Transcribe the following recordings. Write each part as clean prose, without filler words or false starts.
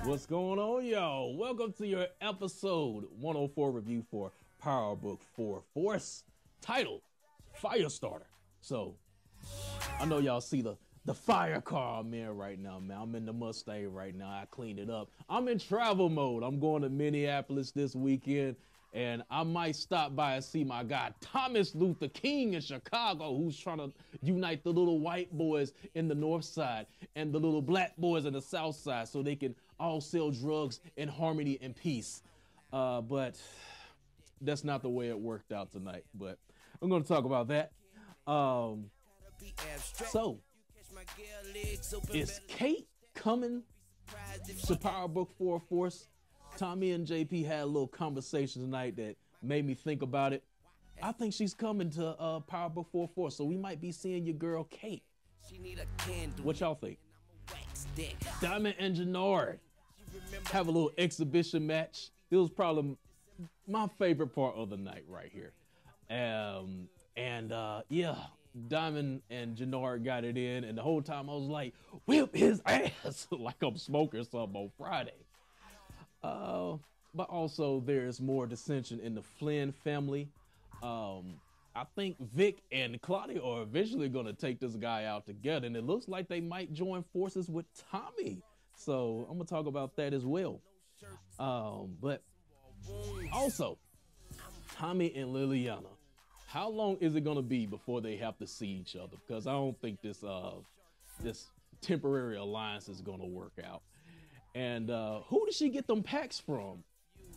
What's going on, y'all? Welcome to your episode 104 review for Power Book 4 Force, titled Firestarter. So, I know y'all see the fire car I'm in right now, man. I'm in the Mustang right now. I cleaned it up. I'm in travel mode. I'm going to Minneapolis this weekend, and I might stop by and see my guy Thomas Luther King in Chicago, who's trying to unite the little white boys in the north side and the little black boys in the south side so they can all sell drugs in harmony and peace. But that's not the way it worked out tonight. But I'm going to talk about that. So, is Kate coming to Power Book 4 Force? Tommy and JP had a little conversation tonight that made me think about it. I think she's coming to Power Book 4 Force, so we might be seeing your girl Kate. What y'all think? Diamond and Jenard have a little exhibition match. It was probably my favorite part of the night right here. Yeah, Diamond and Jenard got it in, and the whole time I was like, whip his ass, like I'm smoking something on Friday. But also there's more dissension in the Flynn family. I think Vic and Claudia are eventually going to take this guy out together, and it looks like they might join forces with Tommy. So I'm going to talk about that as well. But also, Tommy and Liliana, how long is it going to be before they have to see each other? Because I don't think this temporary alliance is going to work out. And who did she get them packs from?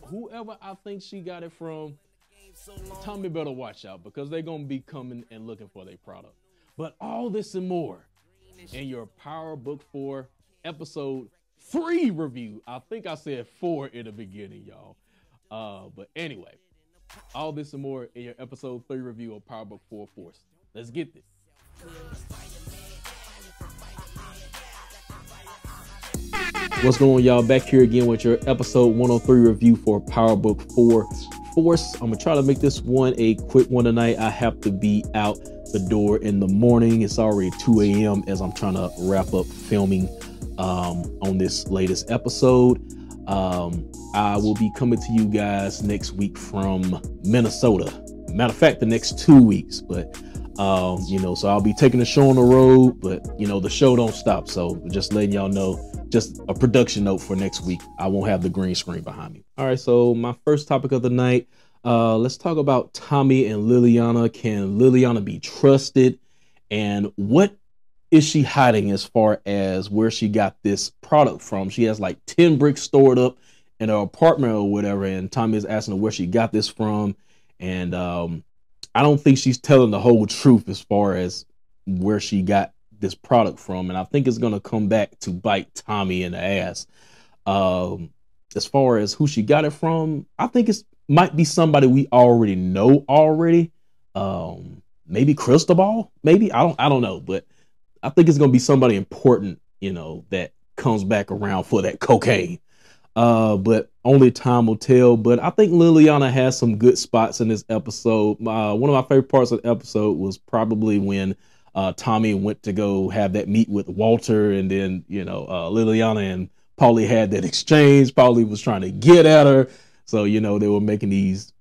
Whoever I think she got it from, Tommy better watch out, because they're going to be coming and looking for their product. But all this and more in your Power Book 4 Episode 3 review. I think I said 4 in the beginning, y'all. But anyway, all this and more in your Episode 3 review of Power Book 4 Force. Let's get this. What's going on, y'all? Back here again with your Episode 103 review for Power Book 4 Force. I'm gonna try to make this one a quick one tonight. I have to be out the door in the morning. It's already 2 a.m. as I'm trying to wrap up filming on this latest episode. I will be coming to you guys next week from Minnesota. Matter of fact, the next 2 weeks, but so I'll be taking the show on the road, but the show don't stop. So just letting y'all know, just a production note for next week. I won't have the green screen behind me. All right, so my first topic of the night, let's talk about Tommy and Liliana. Can Liliana be trusted? And what is she hiding as far as where she got this product from? She has like 10 bricks stored up in her apartment or whatever, and Tommy is asking her where she got this from. And I don't think she's telling the whole truth as far as where she got this product from, and I think it's gonna come back to bite Tommy in the ass. As far as who she got it from, I think it might be somebody we already know already. Maybe Cristobal, maybe I don't know, but I think it's gonna be somebody important, that comes back around for that cocaine. But only time will tell. But I think Liliana has some good spots in this episode. One of my favorite parts of the episode was probably when Tommy went to go have that meet with Walter, and then Liliana and Paulie had that exchange. Paulie was trying to get at her, so they were making these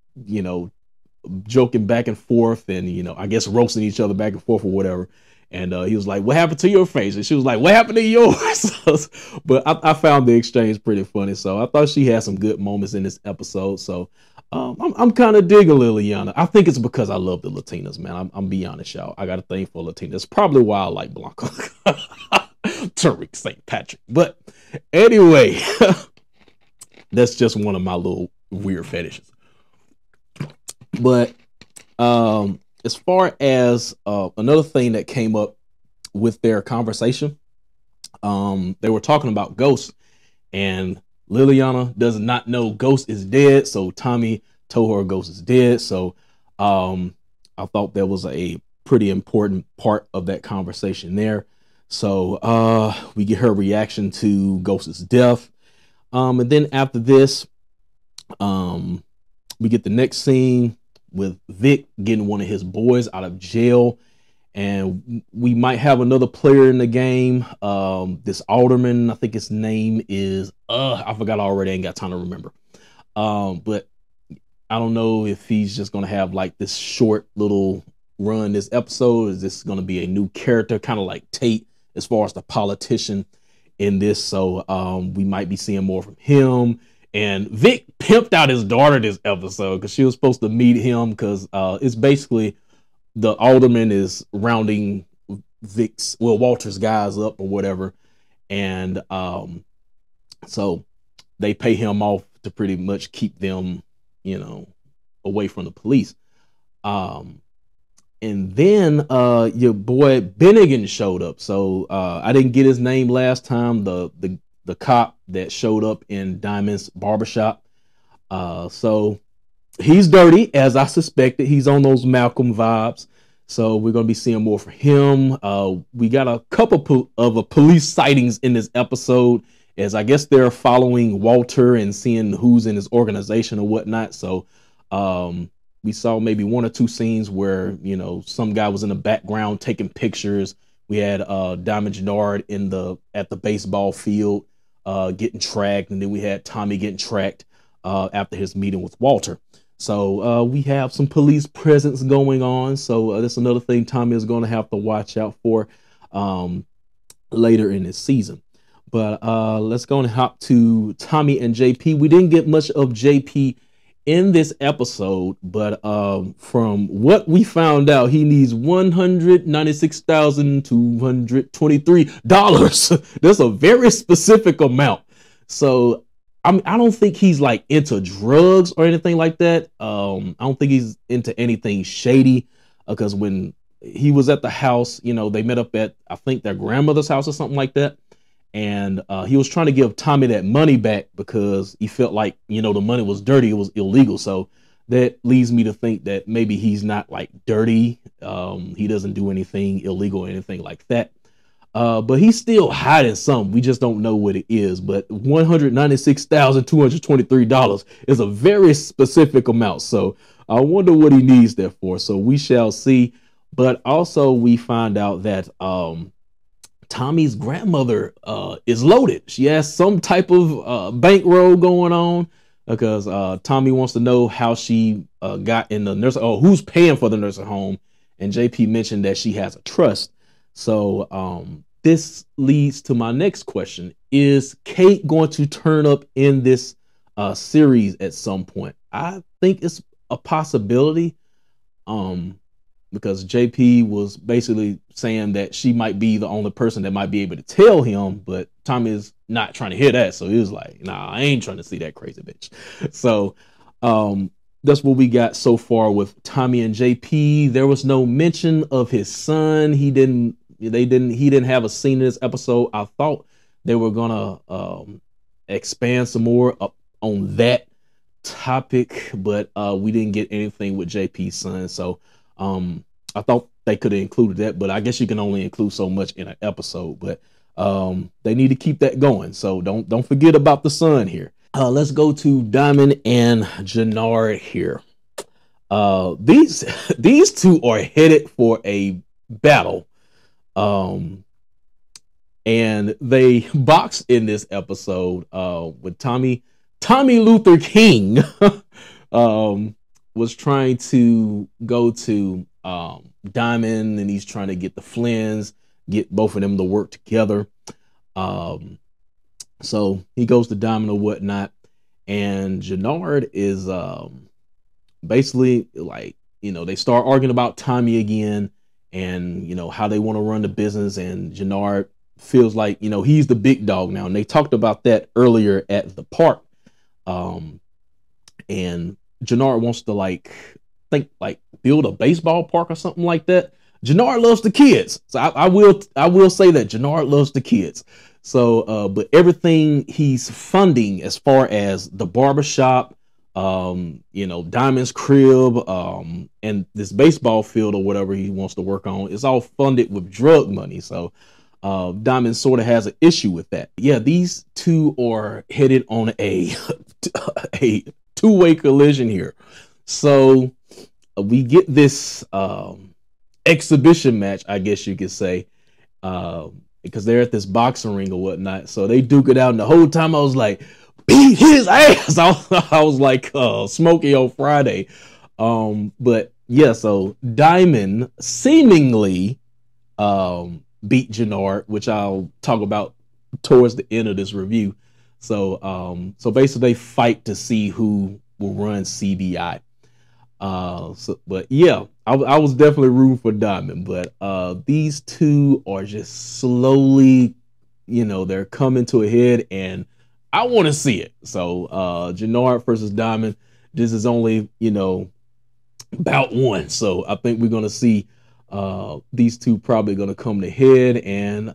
joking back and forth, and I guess roasting each other back and forth or whatever. And he was like, "What happened to your face?" And she was like, "What happened to yours?" But I found the exchange pretty funny, so I thought she had some good moments in this episode. So I'm kind of digging Liliana. I think it's because I love the Latinas, man. I'm be honest, y'all. I got a thing for Latinas. It's probably why I like Blanca. Tariq St. Patrick. But anyway, that's just one of my little weird fetishes. But as far as another thing that came up with their conversation, they were talking about Ghost, and Liliana does not know Ghost is dead, so Tommy told her Ghost is dead. So I thought that was a pretty important part of that conversation there. So we get her reaction to Ghost's death, and then after this, we get the next scene with Vic getting one of his boys out of jail, and we might have another player in the game. This Alderman, I think his name is I forgot already. I ain't got time to remember. But I don't know if he's just gonna have like this short little run this episode. Is this gonna be a new character, kind of like Tate, as far as the politician in this? So we might be seeing more from him. And Vic pimped out his daughter this episode because she was supposed to meet him, because it's basically the alderman is rounding Walter's guys up or whatever. And so they pay him off to pretty much keep them, away from the police. And then your boy Bennigan showed up. So I didn't get his name last time, the cop that showed up in Diamond's barbershop. So he's dirty, as I suspected. He's on those Malcolm vibes. So we're going to be seeing more from him. We got a couple of police sightings in this episode, as I guess they're following Walter and seeing who's in his organization or whatnot. So we saw maybe one or two scenes where, some guy was in the background taking pictures. We had Diamond Jenard at the baseball field getting tracked. And then we had Tommy getting tracked after his meeting with Walter. So we have some police presence going on. So that's another thing Tommy is going to have to watch out for later in this season. But let's go and hop to Tommy and JP. We didn't get much of JP in this episode, but from what we found out, he needs $196,223. That's a very specific amount. So I don't think he's like into drugs or anything like that. I don't think he's into anything shady, because when he was at the house, they met up at, I think, their grandmother's house or something like that. And he was trying to give Tommy that money back because he felt like, the money was dirty. It was illegal. So that leads me to think that maybe he's not like dirty. He doesn't do anything illegal or anything like that. But he's still hiding something. We just don't know what it is. But $196,223 is a very specific amount. So I wonder what he needs that for. So we shall see. But also we find out that Tommy's grandmother is loaded. She has some type of bankroll going on, because Tommy wants to know how she got in the nursing. Oh, who's paying for the nursing home? And JP mentioned that she has a trust. So this leads to my next question. Is Kate going to turn up in this series at some point? I think it's a possibility. Because JP was basically saying that she might be the only person that might be able to tell him, but Tommy is not trying to hear that. So he was like, nah, I ain't trying to see that crazy bitch. So that's what we got so far with Tommy and JP. There was no mention of his son. He didn't have a scene in this episode. I thought they were gonna expand some more up on that topic, but we didn't get anything with JP's son. So I thought they could have included that, but I guess you can only include so much in an episode. But they need to keep that going. So don't forget about the son here. Let's go to Diamond and Jenard here. These two are headed for a battle. And they boxed in this episode with Tommy Luther King was trying to go to Diamond, and he's trying to get the Flynns, get both of them to work together. So he goes to Diamond or whatnot, and Jenard is basically like, they start arguing about Tommy again, and how they want to run the business, and Jenard feels like he's the big dog now, and they talked about that earlier at the park. And Jenard wants to build a baseball park or something like that. Jenard loves the kids. So I will say that Jenard loves the kids. So, but everything he's funding as far as the barbershop, Diamond's crib, and this baseball field or whatever he wants to work on, is all funded with drug money. So Diamond sort of has an issue with that. Yeah, these two are headed on a two-way collision here. So we get this exhibition match, I guess you could say, because they're at this boxing ring or whatnot. So they duke it out, and the whole time I was like, beat his ass. I was like Smokey on Friday. But yeah, so Diamond seemingly beat Jenard, which I'll talk about towards the end of this review. So basically they fight to see who will run CBI. But yeah, I was definitely rooting for Diamond, but these two are just slowly, they're coming to a head, and I want to see it. So Jenard versus Diamond, this is only, bout one. So I think we're gonna see these two probably gonna come to head, and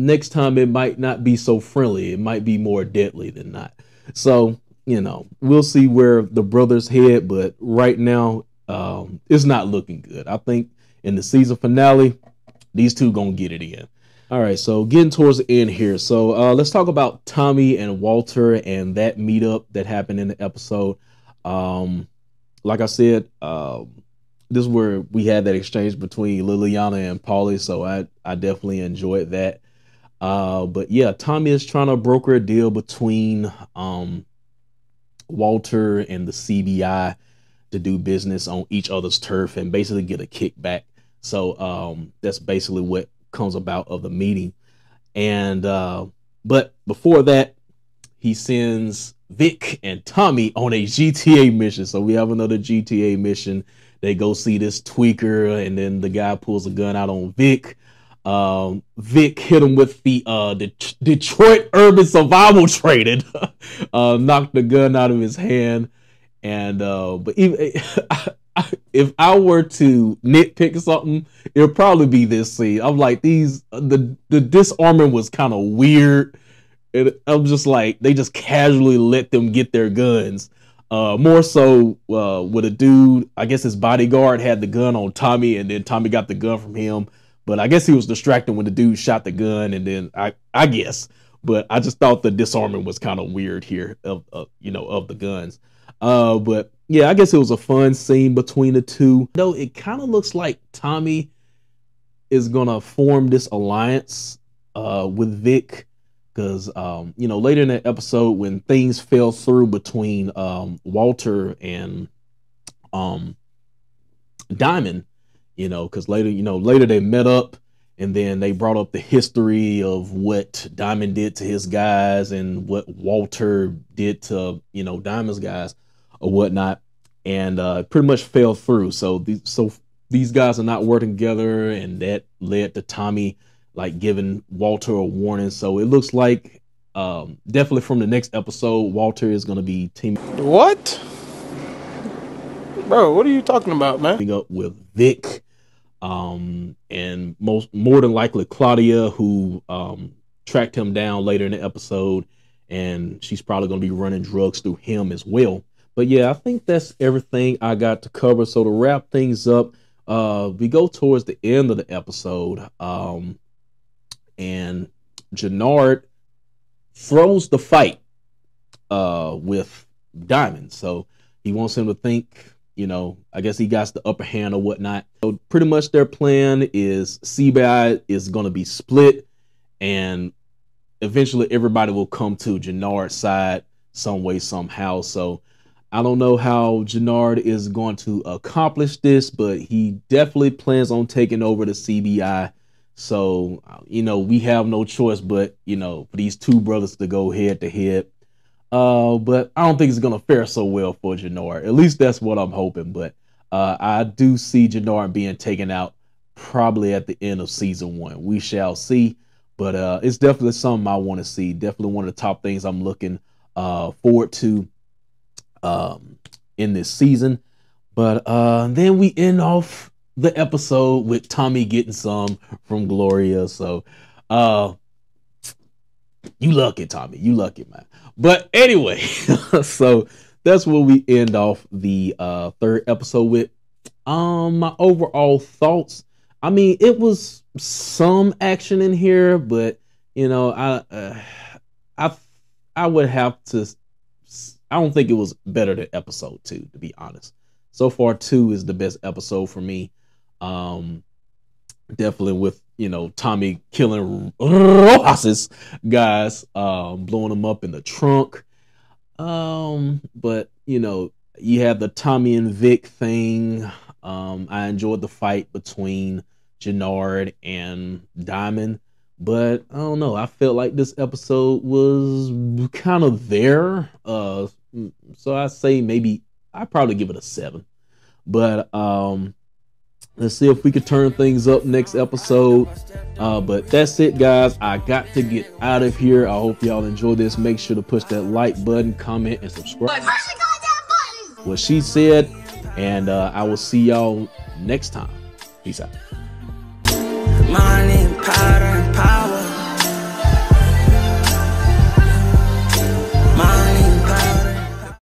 next time it might not be so friendly. It might be more deadly than not. So we'll see where the brothers head, but right now it's not looking good. I think in the season finale, these two gonna get it in. All right, so getting towards the end here. So let's talk about Tommy and Walter and that meetup that happened in the episode. Like I said, this is where we had that exchange between Liliana and Paulie, so I definitely enjoyed that. But yeah, Tommy is trying to broker a deal between Walter and the CBI to do business on each other's turf and basically get a kickback. So that's basically what comes about of the meeting. And but before that, he sends Vic and Tommy on a GTA mission. So we have another GTA mission. They go see this tweaker, and then the guy pulls a gun out on Vic. Vic hit him with the Detroit Urban Survival Training, knocked the gun out of his hand. And but even if I were to nitpick something, it'll probably be this scene. I'm like, the disarming was kind of weird. And I'm just like, they just casually let them get their guns. More so with a dude, I guess his bodyguard had the gun on Tommy, and then Tommy got the gun from him. But I guess he was distracted when the dude shot the gun, and then I guess. But I just thought the disarming was kind of weird here of the guns. But yeah, I guess it was a fun scene between the two. Though it kind of looks like Tommy is gonna form this alliance with Vic. Because, later in that episode, when things fell through between Walter and Diamond, because later they met up, and then they brought up the history of what Diamond did to his guys and what Walter did to, Diamond's guys or whatnot, and pretty much fell through. So these guys are not working together, and that led to Tommy giving Walter a warning. So it looks like definitely from the next episode, Walter is going to be teaming. What? Bro, what are you talking about, man? Up with Vic, and more than likely Claudia, who tracked him down later in the episode, and she's probably going to be running drugs through him as well. But yeah, I think that's everything I got to cover. So to wrap things up, we go towards the end of the episode. And Jenard throws the fight with Diamond. So he wants him to think, I guess he got the upper hand or whatnot. So pretty much their plan is CBI is going to be split, and eventually everybody will come to Jenard's side some way, somehow. So I don't know how Jenard is going to accomplish this, but he definitely plans on taking over the CBI. So, we have no choice but, for these two brothers to go head to head. But I don't think it's going to fare so well for Jenard. At least that's what I'm hoping. But I do see Jenard being taken out probably at the end of season 1. We shall see. But it's definitely something I want to see. Definitely one of the top things I'm looking forward to in this season. But then we end off the episode with Tommy getting some from Gloria. So you lucky, Tommy. You lucky, man. But anyway, so that's where we end off the third episode with. My overall thoughts. I mean, it was some action in here, but I would have to. I don't think it was better than episode 2, to be honest. So far, 2 is the best episode for me. definitely with, you know, Tommy killing Rosas's guys, blowing them up in the trunk. But you know, you have the Tommy and Vic thing. I enjoyed the fight between Jenard and Diamond, but I don't know. I felt like this episode was kind of there. So I say maybe I probably give it a 7. But let's see if we could turn things up next episode. But that's it, guys. I got to get out of here. I hope y'all enjoy this. Make sure to push that like button, comment, and subscribe. What she said. And I will see y'all next time. Peace out.